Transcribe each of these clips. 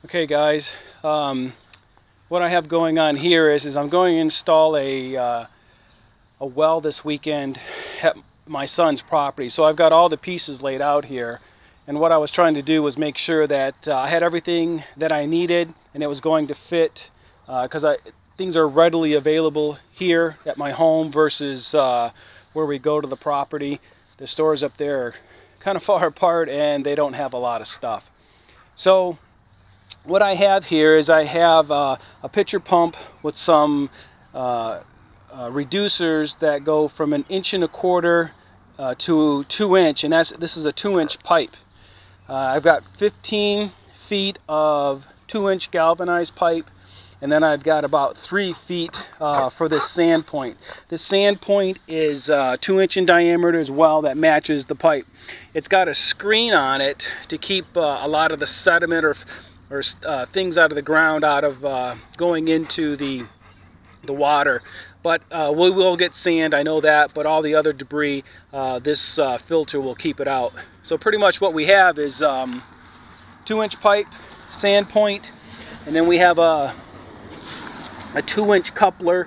Okay guys, what I have going on here is I'm going to install a well this weekend at my son's property. So I've got all the pieces laid out here, and what I was trying to do was make sure that I had everything that I needed and it was going to fit, because things are readily available here at my home versus where we go to the property. The stores up there are kind of far apart and they don't have a lot of stuff. So what I have here is I have a pitcher pump with some reducers that go from 1.25 inches to 2 inch, and this is a 2-inch pipe. I've got 15 feet of 2-inch galvanized pipe, and then I've got about 3 feet for this sand point. This sand point is 2-inch in diameter as well, that matches the pipe. It's got a screen on it to keep a lot of the sediment or things out of the ground out of going into the water. But we will get sand, I know that, but all the other debris, this filter will keep it out. So pretty much what we have is 2-inch pipe, sand point, and then we have a 2-inch coupler.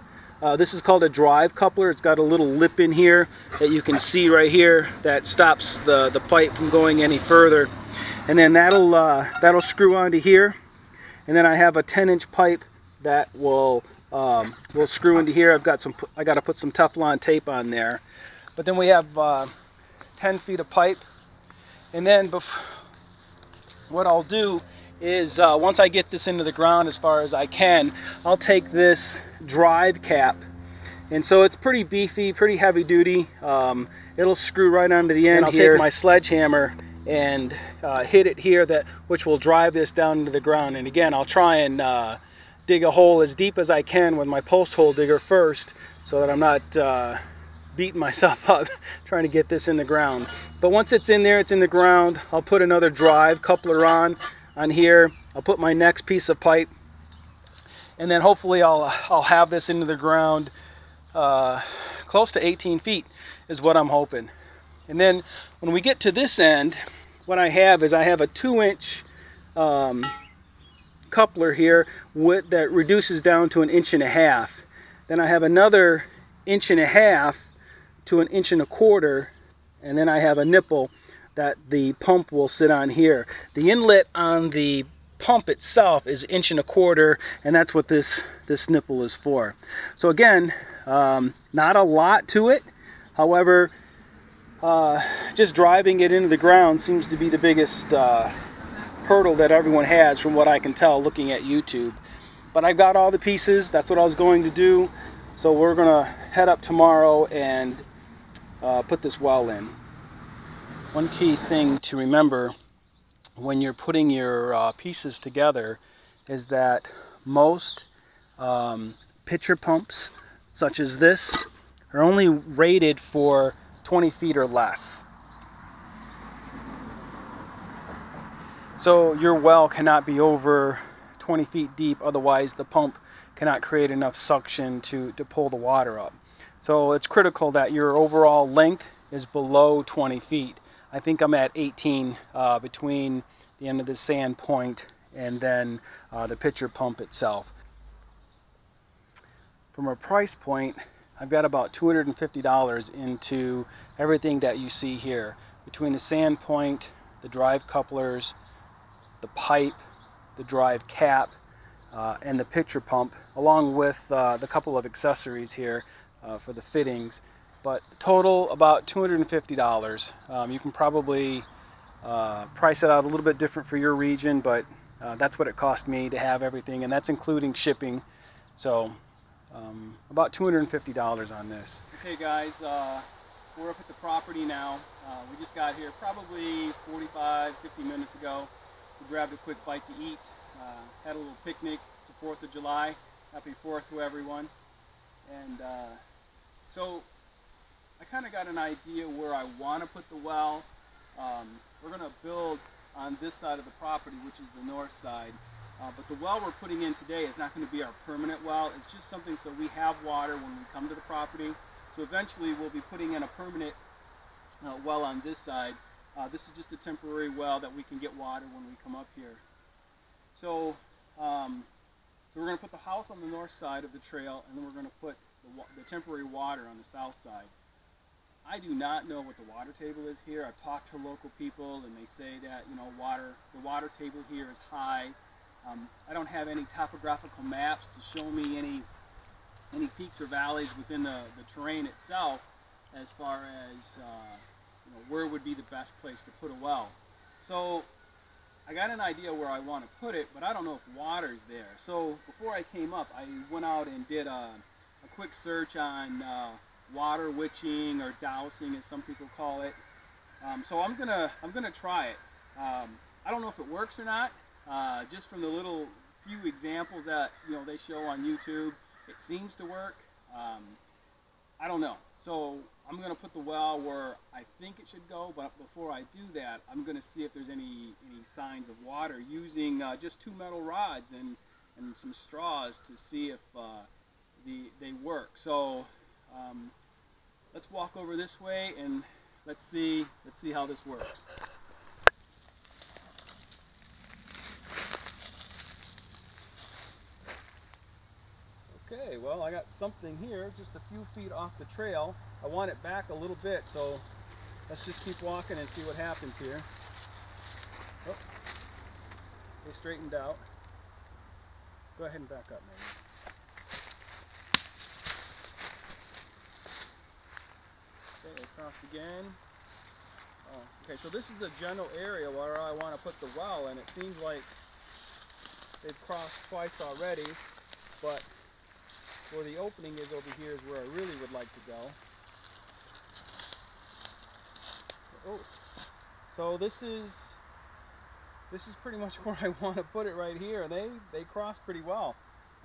This is called a drive coupler. It's got a little lip in here that you can see right here that stops the pipe from going any further. And then that'll screw onto here. And then I have a 10-inch pipe that will screw into here. I got to put some Teflon tape on there. But then we have 10 feet of pipe. And then what I'll do is once I get this into the ground as far as I can, I'll take this drive cap, and so it's pretty beefy, pretty heavy duty. It'll screw right onto the end here. I'll take my sledgehammer and hit it here, which will drive this down into the ground. And again, I'll try and dig a hole as deep as I can with my post hole digger first, so that I'm not beating myself up trying to get this in the ground. But once it's in there, it's in the ground, I'll put another drive coupler on here. I'll put my next piece of pipe, and then hopefully I'll have this into the ground close to 18 feet is what I'm hoping. And then when we get to this end, what I have is I have a 2-inch coupler here that reduces down to 1.5 inches. Then I have another 1.5 inches to 1.25 inches, and then I have a nipple that the pump will sit on here. The inlet on the pump itself is 1.25 inches, and that's what this nipple is for. So again, not a lot to it. However, just driving it into the ground seems to be the biggest hurdle that everyone has, from what I can tell looking at YouTube. But I've got all the pieces. That's what I was going to do. So we're gonna head up tomorrow and put this well in. One key thing to remember when you're putting your pieces together is that most pitcher pumps, such as this, are only rated for 20 feet or less. So your well cannot be over 20 feet deep, otherwise the pump cannot create enough suction to pull the water up. So it's critical that your overall length is below 20 feet. I think I'm at 18 between the end of the sand point and then the pitcher pump itself. From a price point, I've got about $250 into everything that you see here, between the sand point, the drive couplers, the pipe, the drive cap, and the pitcher pump, along with the couple of accessories here for the fittings. But total about $250. You can probably price it out a little bit different for your region, but that's what it cost me to have everything, and that's including shipping. So about $250 on this. Okay guys, we're up at the property now. We just got here probably 45-50 minutes ago. We grabbed a quick bite to eat, had a little picnic. It's the 4th of July. Happy 4th to everyone. And so I kind of got an idea where I want to put the well. We're going to build on this side of the property, which is the north side. But the well we're putting in today is not going to be our permanent well. It's just something so we have water when we come to the property. So eventually we'll be putting in a permanent well on this side. This is just a temporary well that we can get water when we come up here. So, so we're going to put the house on the north side of the trail, and then we're going to put the temporary water on the south side. I do not know what the water table is here. I've talked to local people, and they say that, you know, the water table here is high. I don't have any topographical maps to show me any peaks or valleys within the terrain itself, as far as you know, where would be the best place to put a well. So I got an idea where I want to put it, but I don't know if water's there. So before I came up, I went out and did a quick search on water witching, or dowsing as some people call it. So I'm gonna try it. I don't know if it works or not. Just from the little few examples that, you know, they show on YouTube, it seems to work. I don't know. So I'm going to put the well where I think it should go, but before I do that, I'm going to see if there's any signs of water, using just 2 metal rods and some straws to see if they work. So let's walk over this way and let's see how this works. Okay, well, I got something here just a few feet off the trail. I want it back a little bit, so let's just keep walking and see what happens here. Oh, they straightened out. Go ahead and back up, maybe. Okay, across again. Oh, okay, so this is the general area where I want to put the well, and it seems like they've crossed twice already, but where the opening is over here is where I really would like to go. Oh, so this is pretty much where I want to put it right here. They cross pretty well.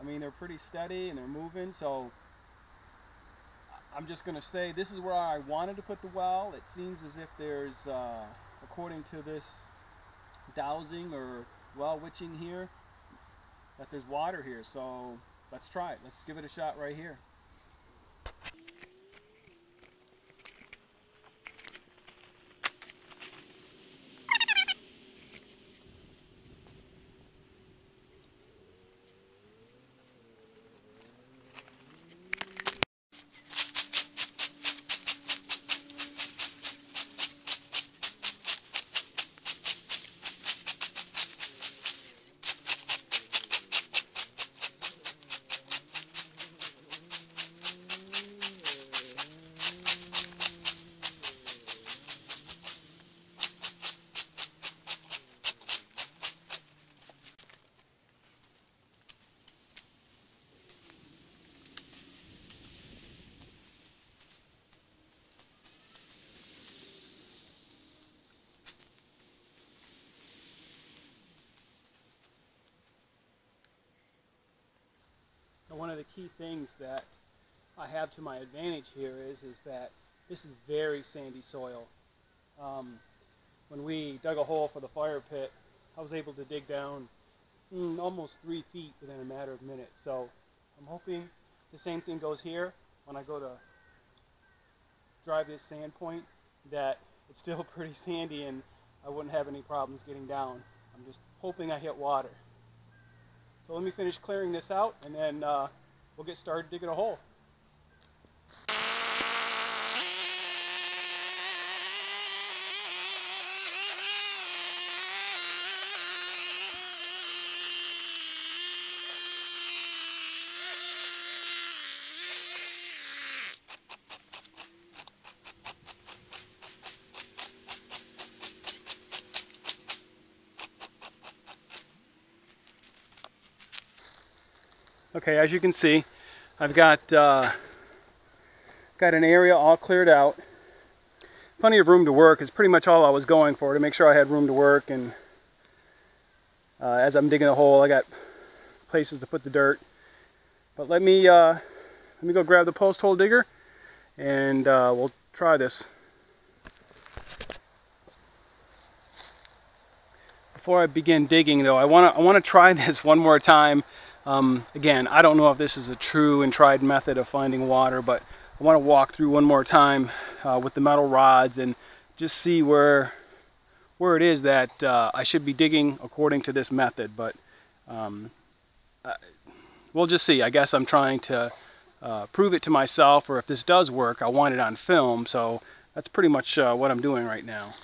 I mean, they're pretty steady and they're moving, so I'm just going to say this is where I wanted to put the well. It seems as if there's, according to this dowsing or well witching here, that there's water here, so let's try it. Let's give it a shot right here. One of the key things that I have to my advantage here is that this is very sandy soil. When we dug a hole for the fire pit, I was able to dig down almost 3 feet within a matter of minutes. So I'm hoping the same thing goes here when I go to drive this sand point, that it's still pretty sandy and I wouldn't have any problems getting down. I'm just hoping I hit water. So let me finish clearing this out, and then we'll get started digging a hole. Okay, as you can see, I've got an area all cleared out. Plenty of room to work is pretty much all I was going for, to make sure I had room to work. And as I'm digging a hole, I got places to put the dirt. But let me go grab the post hole digger, and we'll try this. Before I begin digging, though, I want to try this one more time. Again, I don't know if this is a true and tried method of finding water, but I want to walk through one more time with the metal rods and just see where it is that I should be digging according to this method. But We'll just see. I guess I'm trying to prove it to myself, or if this does work, I want it on film. So that's pretty much what I'm doing right now.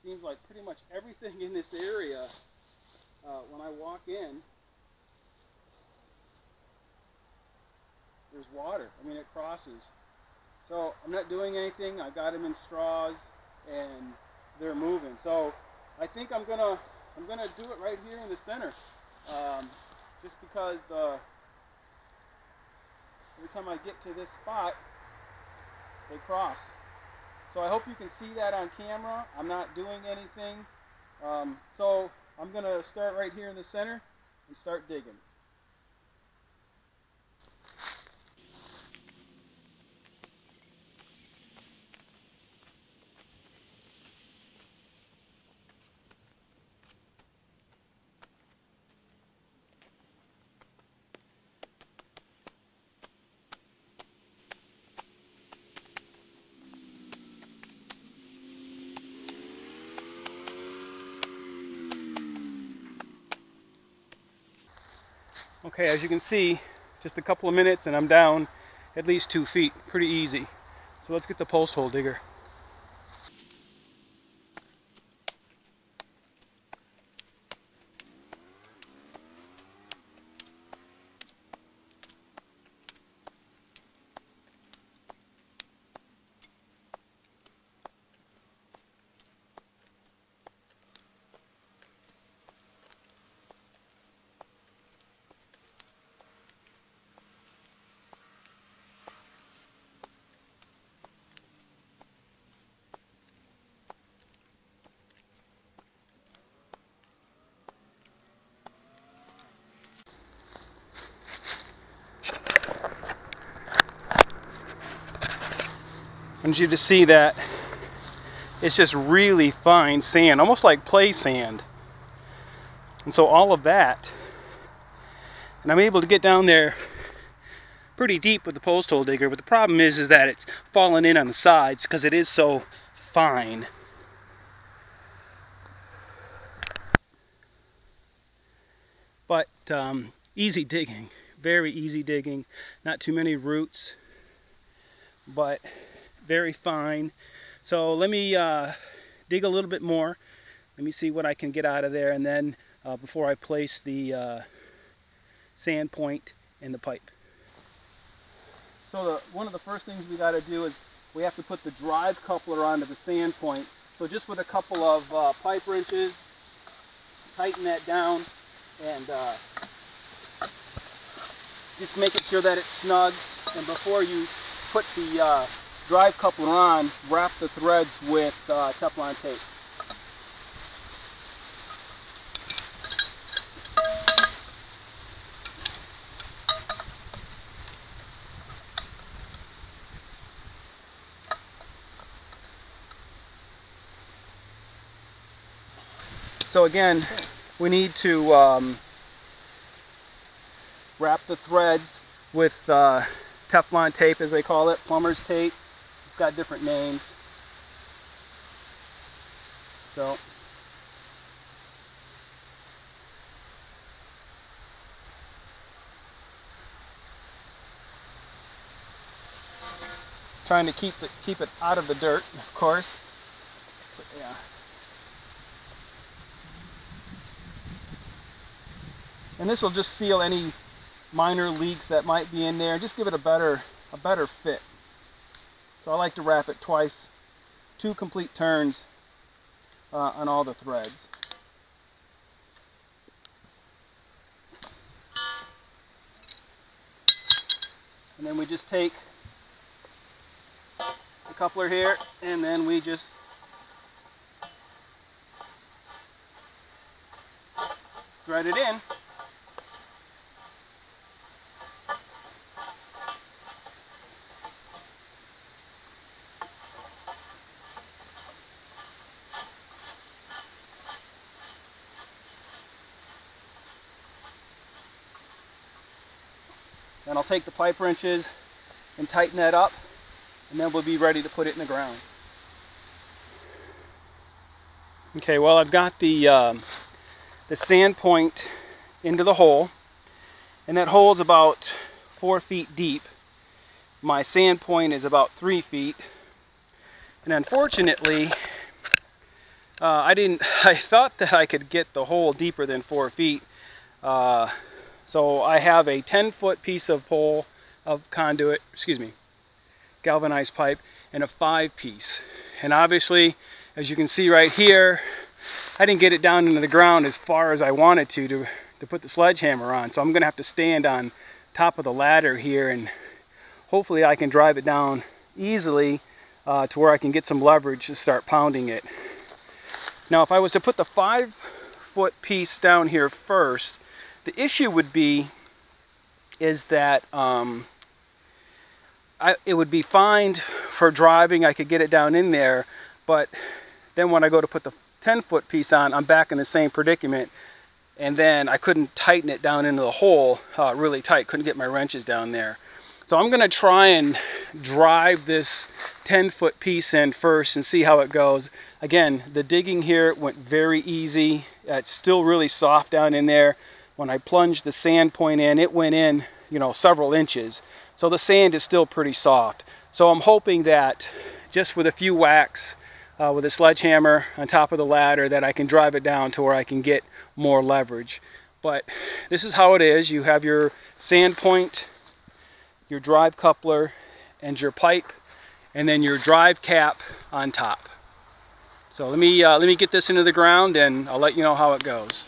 Seems like pretty much everything in this area, when I walk in, there's water. I mean, it crosses. So I'm not doing anything. I got them in straws, and they're moving. So I think I'm gonna do it right here in the center, just because every time I get to this spot, they cross. So I hope you can see that on camera. I'm not doing anything. So I'm going to start right here in the center and start digging. Okay, as you can see, just a couple of minutes and I'm down at least 2 feet. Pretty easy. So let's get the post hole digger. I want you to see that it's just really fine sand, almost like play sand. And so all of that, and I'm able to get down there pretty deep with the post hole digger, but the problem is that it's falling in on the sides because it is so fine. But easy digging, very easy digging, not too many roots, but very fine. So let me dig a little bit more. Let me see what I can get out of there, and then before I place the sand point in the pipe. So one of the first things we got to do is we have to put the drive coupler onto the sand point. So just with a couple of pipe wrenches, tighten that down, and just making sure that it's snug. And before you put the drive coupler on, wrap the threads with Teflon tape. So again, we need to wrap the threads with Teflon tape, as they call it, plumber's tape. It's got different names. So trying to keep it out of the dirt, of course. But, yeah. And this will just seal any minor leaks that might be in there and just give it a better fit. So I like to wrap it twice, 2 complete turns on all the threads. And then we just take the coupler here, and then we just thread it in. Then I'll take the pipe wrenches and tighten that up, and then we'll be ready to put it in the ground. Okay, well, I've got the sand point into the hole, and that hole is about 4 feet deep. My sand point is about 3 feet, and unfortunately I thought that I could get the hole deeper than 4 feet, so I have a 10-foot piece of pole of conduit, galvanized pipe, and a 5-piece, and obviously, as you can see right here, I didn't get it down into the ground as far as I wanted to put the sledgehammer on, so I'm gonna have to stand on top of the ladder here, and hopefully I can drive it down easily to where I can get some leverage to start pounding it. Now, if I was to put the 5-foot piece down here first, the issue would be that it would be fine for driving. I could get it down in there, but then when I go to put the 10-foot piece on, I'm back in the same predicament, and then I couldn't tighten it down into the hole really tight. Couldn't get my wrenches down there. So I'm going to try and drive this 10-foot piece in first and see how it goes. Again, the digging here went very easy. It's still really soft down in there. When I plunged the sand point in, it went in, you know, several inches. So the sand is still pretty soft. So I'm hoping that just with a few whacks with a sledgehammer on top of the ladder that I can drive it down to where I can get more leverage. But this is how it is. You have your sand point, your drive coupler, and your pipe, and then your drive cap on top. So let me get this into the ground, and I'll let you know how it goes.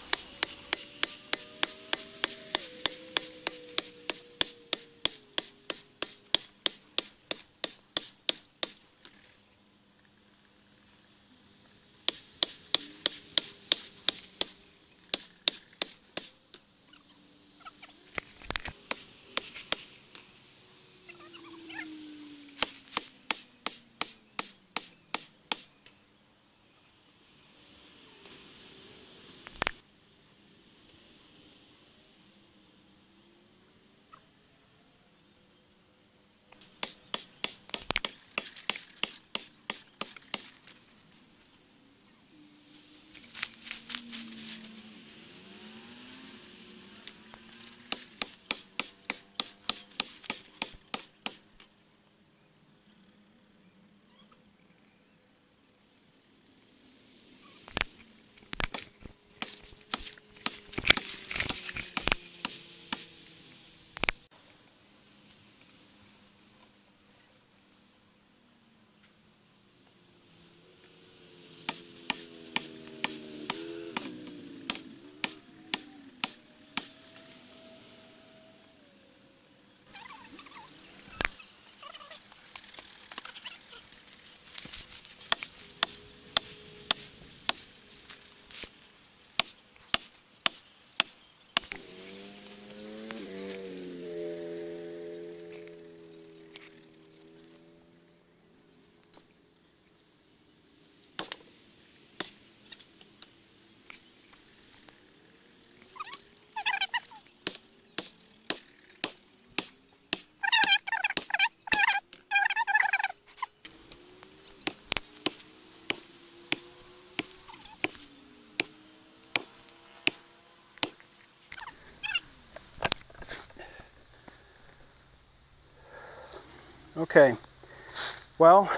Okay, well,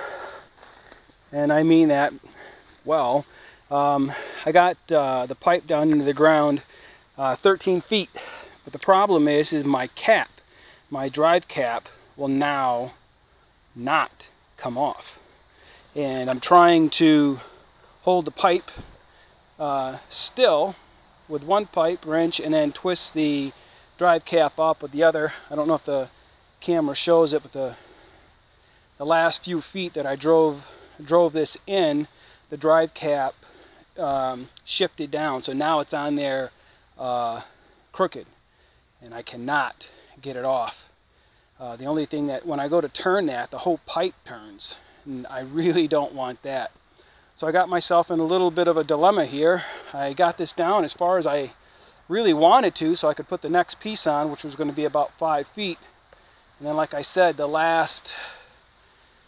and I mean that well, I got the pipe down into the ground 13 feet, but the problem is my cap, my drive cap, will now not come off. And I'm trying to hold the pipe still with one pipe wrench and then twist the drive cap up with the other. I don't know if the camera shows it, but the last few feet that I drove this in, the drive cap shifted down, so now it's on there crooked, and I cannot get it off. The only thing that when I go to turn that, the whole pipe turns, and I really don't want that. So I got myself in a little bit of a dilemma here. I got this down as far as I really wanted to, so I could put the next piece on, which was going to be about 5 feet. And then, like I said, the last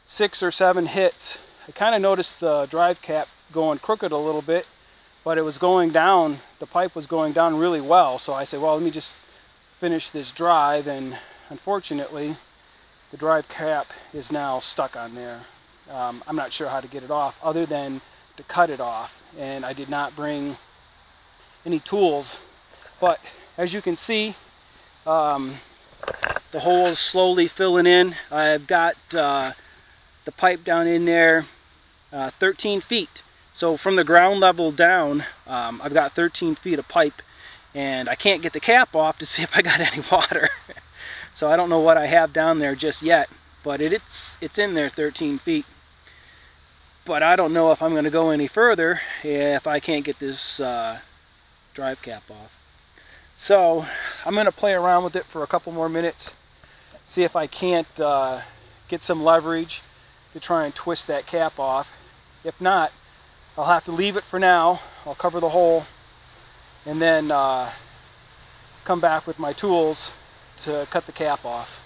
6 or 7 hits, I kind of noticed the drive cap going crooked a little bit, but it was going down, the pipe was going down really well. So I said, well, let me just finish this drive, and unfortunately the drive cap is now stuck on there. I'm not sure how to get it off other than to cut it off, and I did not bring any tools. But as you can see, the hole is slowly filling in. I've got the pipe down in there 13 feet. So from the ground level down, I've got 13 feet of pipe, and I can't get the cap off to see if I got any water. So I don't know what I have down there just yet, but it's in there 13 feet. But I don't know if I'm going to go any further if I can't get this drive cap off. So I'm going to play around with it for a couple more minutes, see if I can't get some leverage to try and twist that cap off. If not, I'll have to leave it for now. I'll cover the hole and then come back with my tools to cut the cap off.